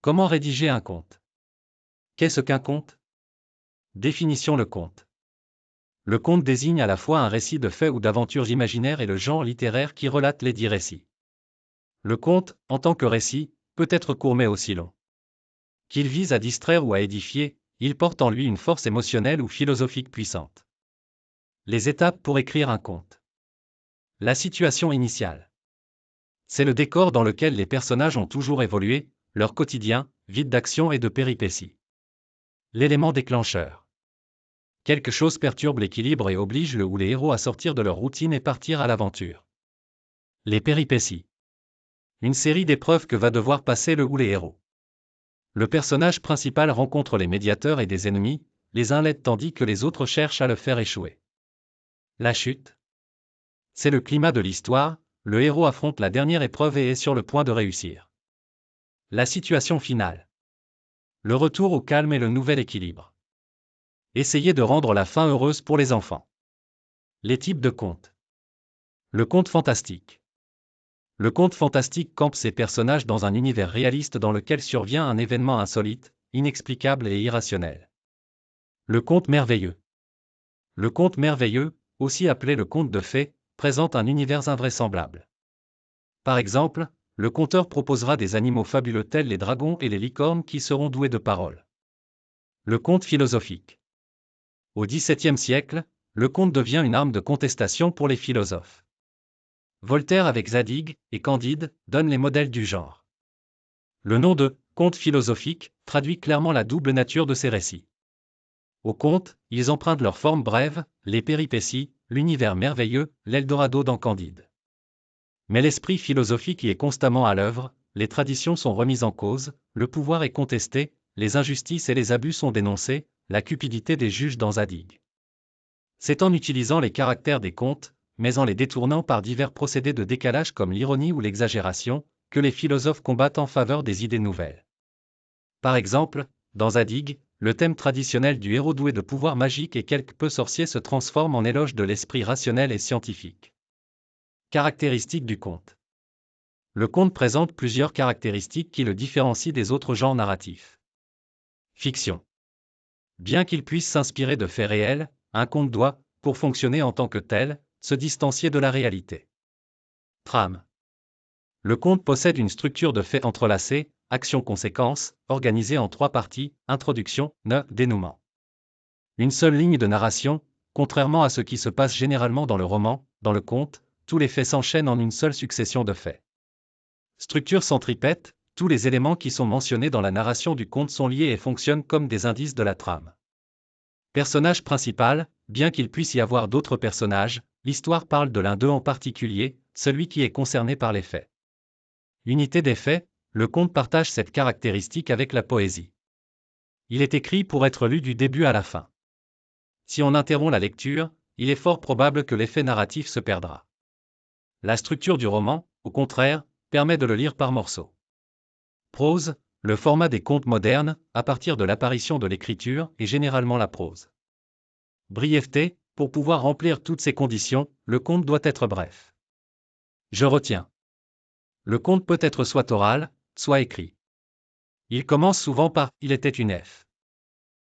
Comment rédiger un conte? Qu'est-ce qu'un conte? Définition. Le conte. Le conte désigne à la fois un récit de faits ou d'aventures imaginaires et le genre littéraire qui relate lesdits récits. Le conte, en tant que récit, peut être court mais aussi long. Qu'il vise à distraire ou à édifier, il porte en lui une force émotionnelle ou philosophique puissante. Les étapes pour écrire un conte. La situation initiale. C'est le décor dans lequel les personnages ont toujours évolué, leur quotidien, vide d'action et de péripéties. L'élément déclencheur. Quelque chose perturbe l'équilibre et oblige le ou les héros à sortir de leur routine et partir à l'aventure. Les péripéties. Une série d'épreuves que va devoir passer le ou les héros. Le personnage principal rencontre les médiateurs et des ennemis, les uns l'aident tandis que les autres cherchent à le faire échouer. La chute. C'est le climat de l'histoire, le héros affronte la dernière épreuve et est sur le point de réussir. La situation finale. Le retour au calme et le nouvel équilibre. Essayez de rendre la fin heureuse pour les enfants. Les types de contes. Le conte fantastique. Le conte fantastique campe ses personnages dans un univers réaliste dans lequel survient un événement insolite, inexplicable et irrationnel. Le conte merveilleux. Le conte merveilleux, aussi appelé le conte de fées, présente un univers invraisemblable. Par exemple, le conteur proposera des animaux fabuleux tels les dragons et les licornes qui seront doués de paroles. Le conte philosophique. Au XVIIe siècle, le conte devient une arme de contestation pour les philosophes. Voltaire avec Zadig et Candide donne les modèles du genre. Le nom de « conte philosophique » traduit clairement la double nature de ces récits. Aux contes, ils empruntent leur forme brève, les péripéties, l'univers merveilleux, l'Eldorado dans Candide. Mais l'esprit philosophique y est constamment à l'œuvre, les traditions sont remises en cause, le pouvoir est contesté, les injustices et les abus sont dénoncés, la cupidité des juges dans Zadig. C'est en utilisant les caractères des contes, mais en les détournant par divers procédés de décalage comme l'ironie ou l'exagération, que les philosophes combattent en faveur des idées nouvelles. Par exemple, dans Zadig, le thème traditionnel du héros doué de pouvoirs magiques et quelque peu sorcier se transforme en éloge de l'esprit rationnel et scientifique. Caractéristiques du conte. Le conte présente plusieurs caractéristiques qui le différencient des autres genres narratifs. Fiction. Bien qu'il puisse s'inspirer de faits réels, un conte doit, pour fonctionner en tant que tel, se distancier de la réalité. Trame. Le conte possède une structure de faits entrelacés, action-conséquence, organisée en 3 parties, introduction, dénouement. Une seule ligne de narration, contrairement à ce qui se passe généralement dans le roman, dans le conte, tous les faits s'enchaînent en une seule succession de faits. Structure centripète, tous les éléments qui sont mentionnés dans la narration du conte sont liés et fonctionnent comme des indices de la trame. Personnage principal, bien qu'il puisse y avoir d'autres personnages, l'histoire parle de l'un d'eux en particulier, celui qui est concerné par les faits. Unité des faits, le conte partage cette caractéristique avec la poésie. Il est écrit pour être lu du début à la fin. Si on interrompt la lecture, il est fort probable que l'effet narratif se perdra. La structure du roman, au contraire, permet de le lire par morceaux. Prose, le format des contes modernes, à partir de l'apparition de l'écriture, est généralement la prose. Brièveté, pour pouvoir remplir toutes ces conditions, le conte doit être bref. Je retiens. Le conte peut être soit oral, soit écrit. Il commence souvent par « Il était une F ».